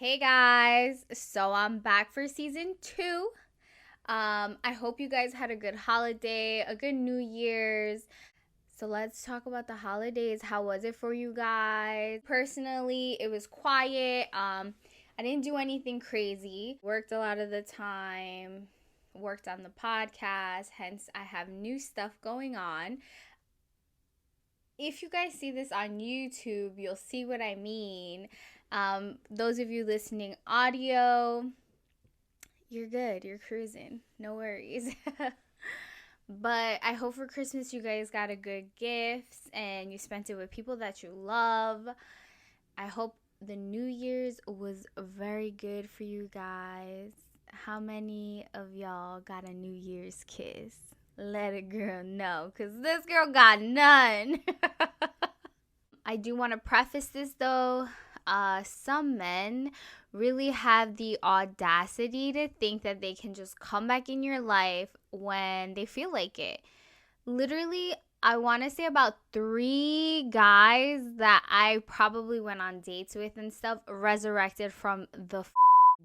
Hey guys, so I'm back for season 2. I hope you guys had a good holiday, a good New Year's. So let's talk about the holidays. How was it for you guys? Personally, it was quiet. I didn't do anything crazy. Worked a lot of the time. Worked on the podcast, hence I have new stuff going on. If you guys see this on YouTube, you'll see what I mean. Those of you listening audio, you're good. You're cruising. No worries. But I hope for Christmas you guys got a good gift and you spent it with people that you love. I hope the New Year's was very good for you guys. How many of y'all got a New Year's kiss? Let a girl know, because this girl got none. I do want to preface this though. Some men really have the audacity to think that they can just come back in your life when they feel like it. Literally, I want to say about 3 guys that I probably went on dates with and stuff resurrected from the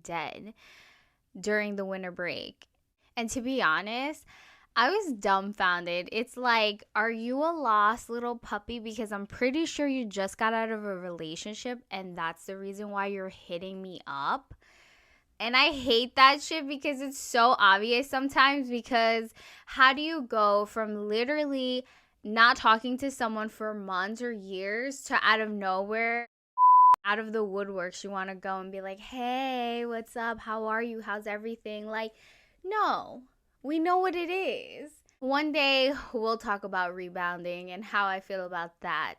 dead during the winter break. And to be honest, I was dumbfounded. It's like, are you a lost little puppy? Because I'm pretty sure you just got out of a relationship and that's the reason why you're hitting me up. And I hate that shit because it's so obvious sometimes, because how do you go from literally not talking to someone for months or years to out of nowhere, out of the woodworks, you want to go and be like, hey, what's up? How are you? How's everything? Like, no. We know what it is. One day we'll talk about rebounding and how I feel about that.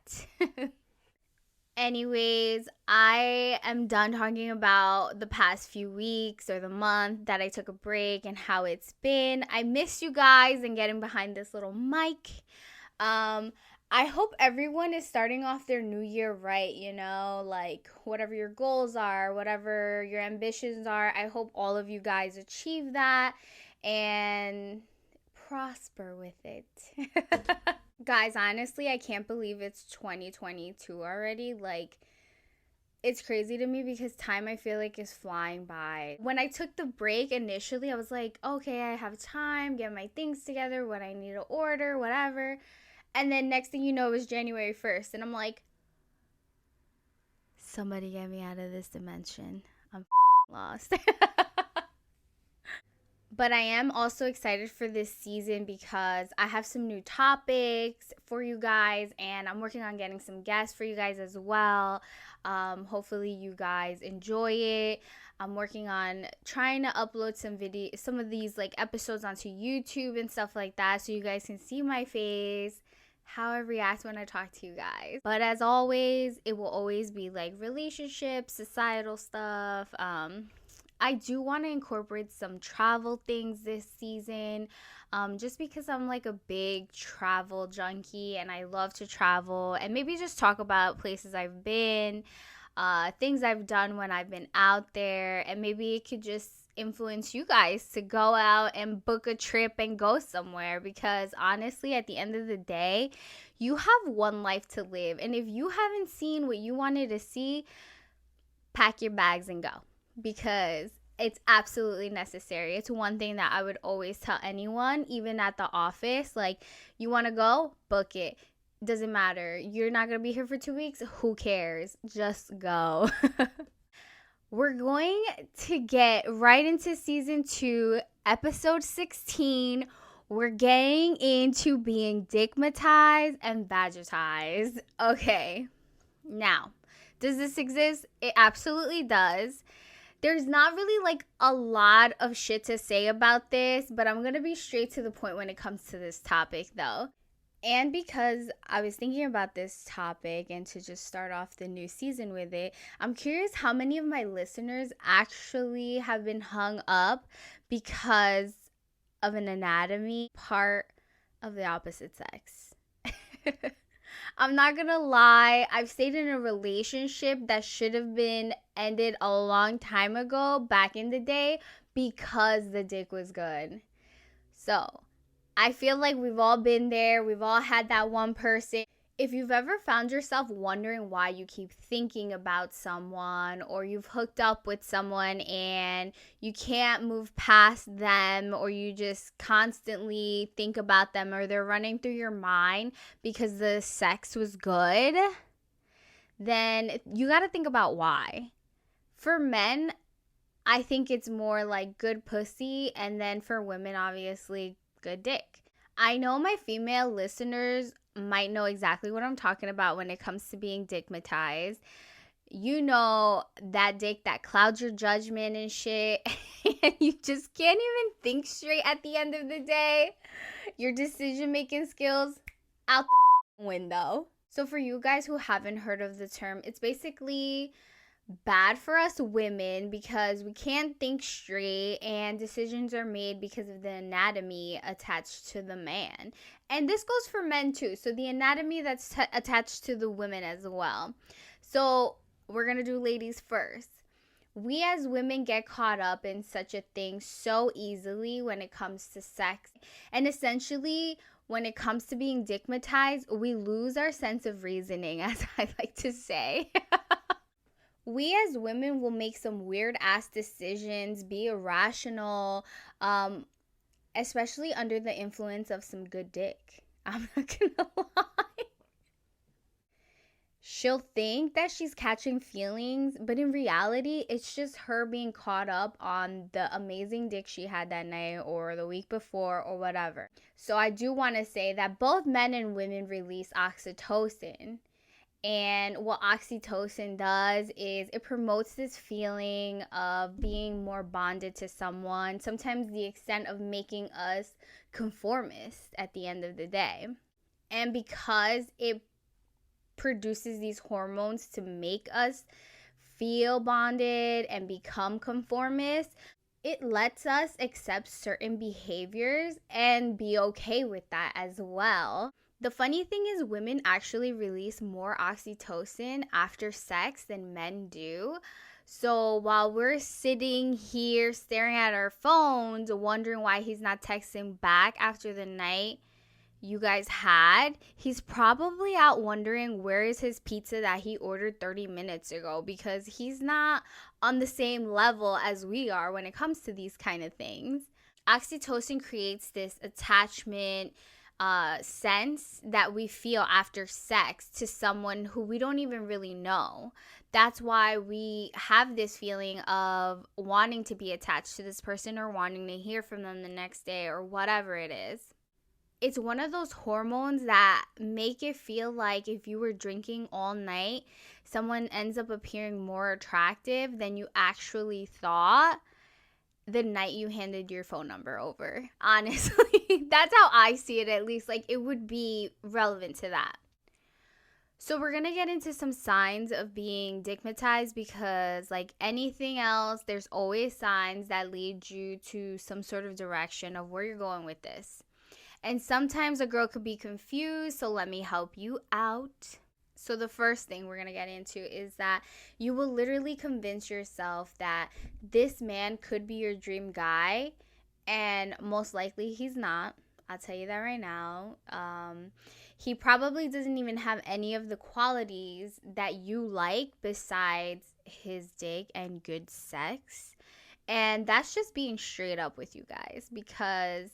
Anyways, I am done talking about the past few weeks or the month that I took a break and how it's been. I miss you guys and getting behind this little mic. I hope everyone is starting off their new year right, like whatever your goals are, whatever your ambitions are. I hope all of you guys achieve that and prosper with it. Guys, honestly, I can't believe it's 2022 already. Like, it's crazy to me because time, I feel like, is flying by. When I took the break initially, I was like, okay, I have time, get my things together, what I need to order, whatever. And then next thing you know, it was January 1st. And I'm like, somebody get me out of this dimension. I'm lost. But I am also excited for this season because I have some new topics for you guys, and I'm working on getting some guests for you guys as well. Hopefully you guys enjoy it. I'm working on trying to upload some of these like episodes onto YouTube and stuff like that, so you guys can see my face, how I react when I talk to you guys. But as always, it will always be like relationships, societal stuff. I do want to incorporate some travel things this season, just because I'm like a big travel junkie and I love to travel, and maybe just talk about places I've been, things I've done when I've been out there, and maybe it could just influence you guys to go out and book a trip and go somewhere, because honestly, at the end of the day, you have one life to live, and if you haven't seen what you wanted to see, pack your bags and go. Because it's absolutely necessary. It's one thing that I would always tell anyone, even at the office. Like, you want to go? Book it. Doesn't matter. You're not going to be here for 2 weeks? Who cares? Just go. We're going to get right into season 2, episode 16. We're getting into being dickmatized and badgertized. Okay. Now, does this exist? It absolutely does. There's not really like a lot of shit to say about this, but I'm going to be straight to the point when it comes to this topic though. And because I was thinking about this topic and to just start off the new season with it, I'm curious how many of my listeners actually have been hung up because of an anatomy part of the opposite sex. I'm not gonna lie, I've stayed in a relationship that should have been ended a long time ago, back in the day, because the dick was good. So, I feel like we've all been there. We've all had that one person. If you've ever found yourself wondering why you keep thinking about someone, or you've hooked up with someone and you can't move past them, or you just constantly think about them, or they're running through your mind because the sex was good, then you got to think about why. For men, I think it's more like good pussy, and then for women, obviously, good dick. I know my female listeners might know exactly what I'm talking about when it comes to being dickmatized. You know, that dick that clouds your judgment and shit, and you just can't even think straight at the end of the day. Your decision making skills out the window. So for you guys who haven't heard of the term, it's basically bad for us women because we can't think straight and decisions are made because of the anatomy attached to the man. And this goes for men too. So the anatomy that's attached to the women as well. So we're going to do ladies first. We as women get caught up in such a thing so easily when it comes to sex. And essentially, when it comes to being dickmatized, we lose our sense of reasoning, as I like to say. We as women will make some weird ass decisions, be irrational, especially under the influence of some good dick. I'm not gonna lie. She'll think that she's catching feelings, but in reality, it's just her being caught up on the amazing dick she had that night or the week before or whatever. So I do want to say that both men and women release oxytocin. And what oxytocin does is it promotes this feeling of being more bonded to someone, sometimes the extent of making us conformist at the end of the day. And because it produces these hormones to make us feel bonded and become conformist, it lets us accept certain behaviors and be okay with that as well. The funny thing is women actually release more oxytocin after sex than men do. So while we're sitting here staring at our phones, wondering why he's not texting back after the night you guys had, he's probably out wondering where is his pizza that he ordered 30 minutes ago, because he's not on the same level as we are when it comes to these kind of things. Oxytocin creates this attachment sense that we feel after sex to someone who we don't even really know. That's why we have this feeling of wanting to be attached to this person or wanting to hear from them the next day or whatever it is. It's one of those hormones that make it feel like if you were drinking all night, someone ends up appearing more attractive than you actually thought the night you handed your phone number over. Honestly, that's how I see it, at least. Like, it would be relevant to that. So we're going to get into some signs of being dickmatized because, like anything else, there's always signs that lead you to some sort of direction of where you're going with this. And sometimes a girl could be confused, so let me help you out. So the first thing we're going to get into is that you will literally convince yourself that this man could be your dream guy, and most likely he's not. I'll tell you that right now. He probably doesn't even have any of the qualities that you like besides his dick and good sex. And that's just being straight up with you guys, because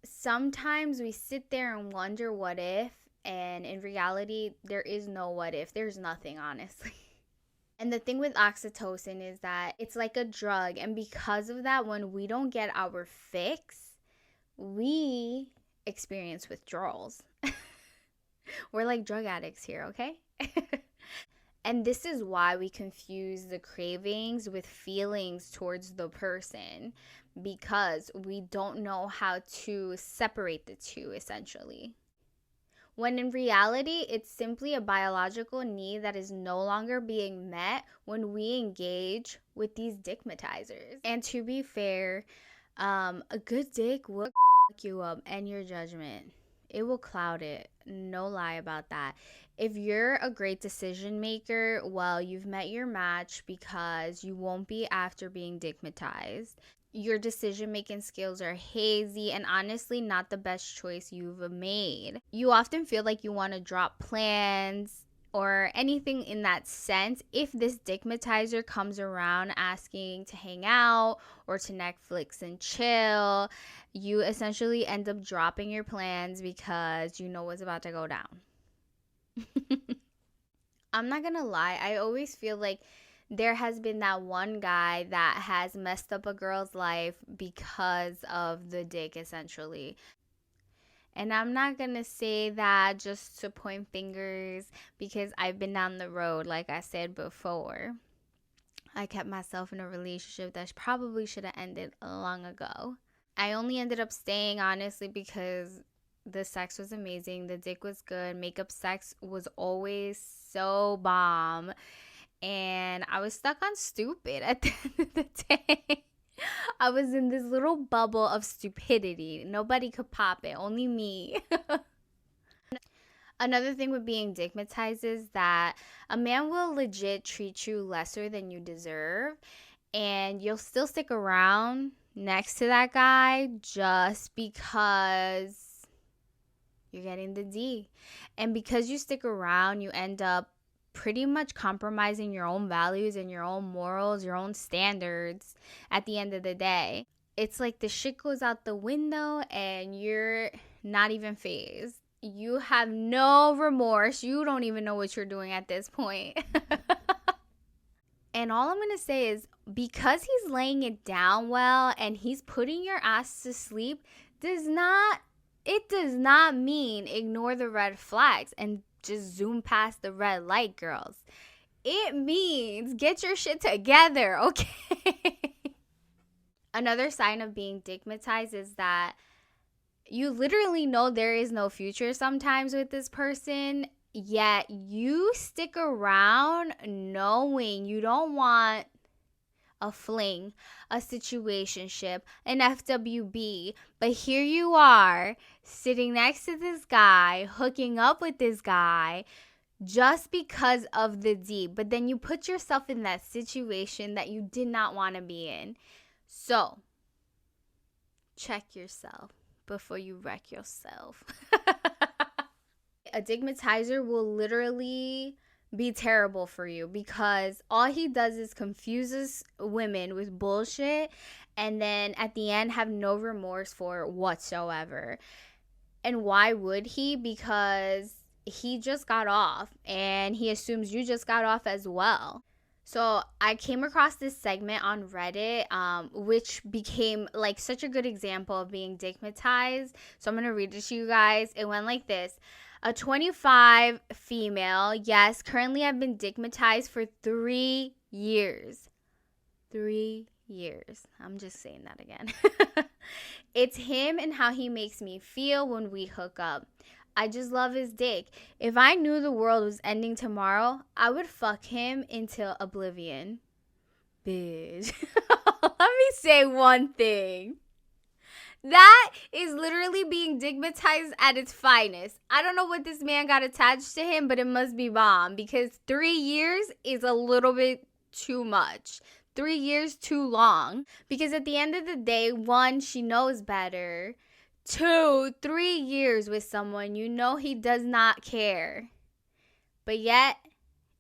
sometimes we sit there and wonder what if, and in reality, there is no what if. There's nothing, honestly. And the thing with oxytocin is that it's like a drug. And because of that, when we don't get our fix, we experience withdrawals. We're like drug addicts here, okay? And this is why we confuse the cravings with feelings towards the person, because we don't know how to separate the two, essentially. When in reality, it's simply a biological need that is no longer being met when we engage with these dickmatizers. And to be fair, a good dick will fuck you up and your judgment. It will cloud it. No lie about that. If you're a great decision maker, well, you've met your match, because you won't be after being dickmatized. your decision-making skills are hazy, and honestly not the best choice you've made. You often feel like you want to drop plans or anything in that sense if this dickmatizer comes around asking to hang out or to Netflix and chill. You essentially end up dropping your plans because you know what's about to go down. I'm not gonna lie, I always feel like there has been that one guy that has messed up a girl's life because of the dick, essentially. And I'm not gonna say that just to point fingers, because I've been down the road, like I said before. I kept myself in a relationship that probably should have ended long ago. I only ended up staying, honestly, because the sex was amazing, the dick was good, makeup sex was always so bomb, and I was stuck on stupid at the end of the day. I was in this little bubble of stupidity. Nobody could pop it, only me. Another thing with being dickmatized is that a man will legit treat you lesser than you deserve, and you'll still stick around next to that guy just because you're getting the D. And because you stick around, you end up pretty much compromising your own values and your own morals, your own standards at the end of the day. It's like the shit goes out the window and you're not even fazed. You have no remorse. You don't even know what you're doing at this point. And all I'm going to say is, because he's laying it down well and he's putting your ass to sleep, does not mean ignore the red flags and just zoom past the red light, girls. It means get your shit together, okay? Another sign of being dickmatized is that you literally know there is no future sometimes with this person, yet you stick around knowing you don't want a fling, a situationship, an FWB, but here you are sitting next to this guy, hooking up with this guy just because of the D. But then you put yourself in that situation that you did not want to be in. So check yourself before you wreck yourself. A dickmatizer will literally be terrible for you, because all he does is confuses women with bullshit and then at the end have no remorse for it whatsoever. And why would he? Because he just got off and he assumes you just got off as well. So I came across this segment on Reddit, which became like such a good example of being dickmatized. So I'm going to read it to you guys. It went like this. A 25 female, yes, currently I've been dickmatized for 3 years. 3 years. I'm just saying that again. It's him and how he makes me feel when we hook up. I just love his dick. If I knew the world was ending tomorrow, I would fuck him into oblivion. Bitch. Let me say one thing. That is literally being dickmatized at its finest. I don't know what this man got attached to him, but it must be bomb, because 3 years is a little bit too much. 3 years too long. Because at the end of the day, 1, she knows better. 2, 3 years with someone, you know he does not care. But yet,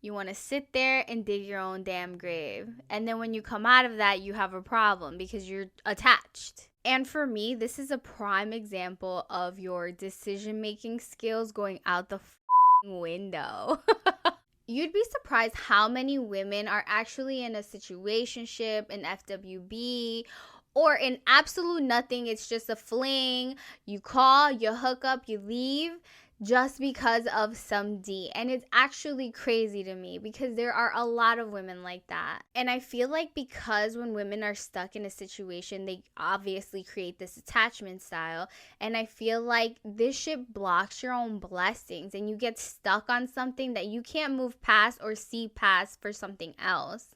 you want to sit there and dig your own damn grave. And then when you come out of that, you have a problem because you're attached. And for me, this is a prime example of your decision-making skills going out the window. You'd be surprised how many women are actually in a situationship, an FWB, or in absolute nothing. It's just a fling. You call, you hook up, you leave just because of some D. And it's actually crazy to me, because there are a lot of women like that. And I feel like because when women are stuck in a situation, they obviously create this attachment style. And I feel like this shit blocks your own blessings, and you get stuck on something that you can't move past or see past for something else.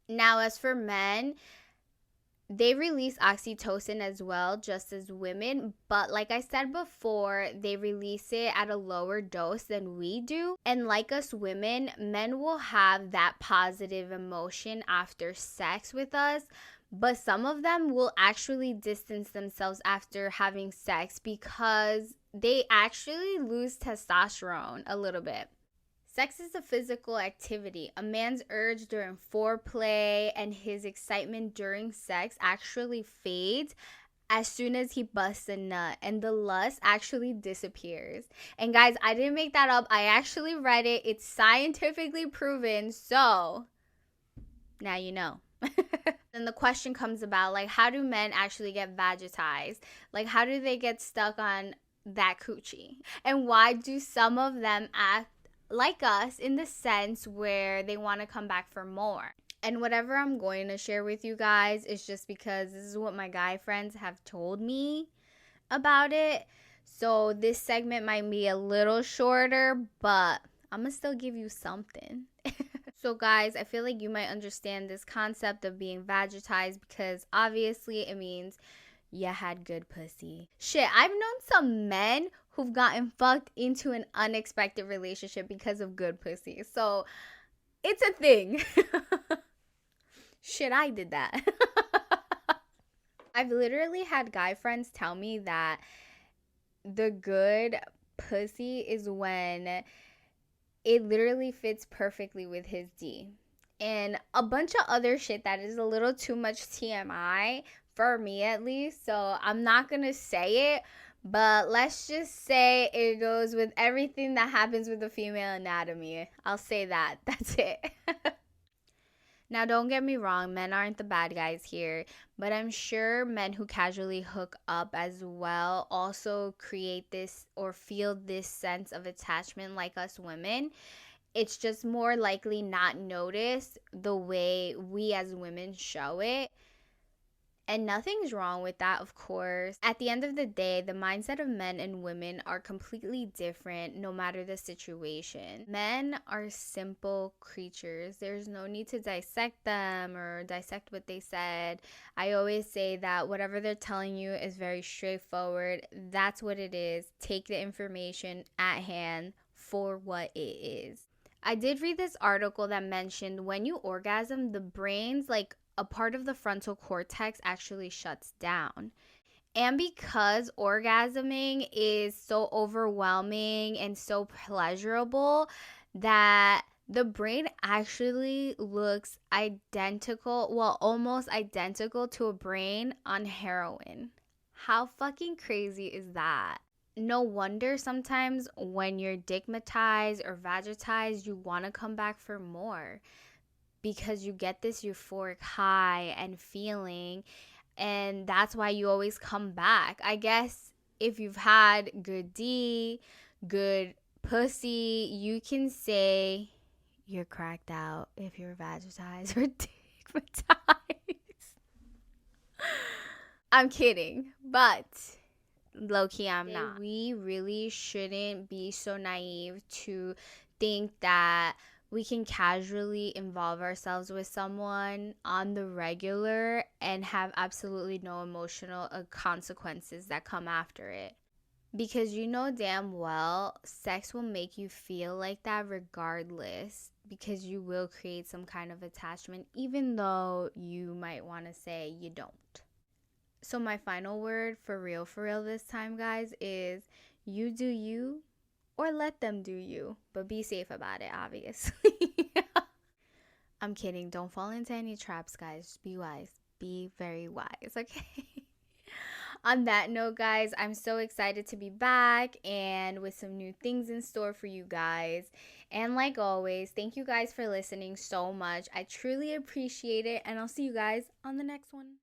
Now, as for men, they release oxytocin as well, just as women. But like I said before, they release it at a lower dose than we do. And like us women, men will have that positive emotion after sex with us, But some of them will actually distance themselves after having sex because they actually lose testosterone a little bit. Sex is a physical activity. A man's urge during foreplay and his excitement during sex actually fades as soon as he busts a nut, and the lust actually disappears. And guys, I didn't make that up. I actually read it. It's scientifically proven. So now you know. Then the question comes about, like, how do men actually get vagitized? Like, how do they get stuck on that coochie? And why do some of them act like us in the sense where they want to come back for more? And whatever I'm going to share with you guys is just because this is what my guy friends have told me about it. So this segment might be a little shorter, but I'm going to still give you something. So guys, I feel like you might understand this concept of being vagitized because obviously it means you had good pussy. Shit, I've known some men who've gotten fucked into an unexpected relationship because of good pussy. So it's a thing. Shit, I did that. I've literally had guy friends tell me that the good pussy is when it literally fits perfectly with his D. And a bunch of other shit that is a little too much TMI, for me at least. So I'm not going to say it, but let's just say it goes with everything that happens with the female anatomy. I'll say that. That's it. Now, don't get me wrong, men aren't the bad guys here, but I'm sure men who casually hook up as well also create this or feel this sense of attachment like us women. It's just more likely not noticed the way we as women show it. And nothing's wrong with that, of course. At the end of the day, the mindset of men and women are completely different no matter the situation. Men are simple creatures. There's no need to dissect them or dissect what they said. I always say that whatever they're telling you is very straightforward. That's what it is. Take the information at hand for what it is. I did read this article that mentioned when you orgasm, the brain's a part of the frontal cortex actually shuts down. And because orgasming is so overwhelming and so pleasurable that the brain actually looks identical, well, almost identical to a brain on heroin. How fucking crazy is that? No wonder sometimes when you're dickmatized or vagitized, you want to come back for more. Because you get this euphoric high and feeling, and that's why you always come back. I guess if you've had good D, good pussy, you can say you're cracked out if you're vagitized or digmatized. I'm kidding, but low-key I'm not. We really shouldn't be so naive to think that we can casually involve ourselves with someone on the regular and have absolutely no emotional consequences that come after it. Because you know damn well sex will make you feel like that regardless, because you will create some kind of attachment even though you might want to say you don't. So my final word for real this time, guys, is you do you, or let them do you, but be safe about it, obviously. I'm kidding. Don't fall into any traps, guys. Just be wise. Be very wise, okay? On that note, guys, I'm so excited to be back and with some new things in store for you guys. And like always, thank you guys for listening so much. I truly appreciate it, and I'll see you guys on the next one.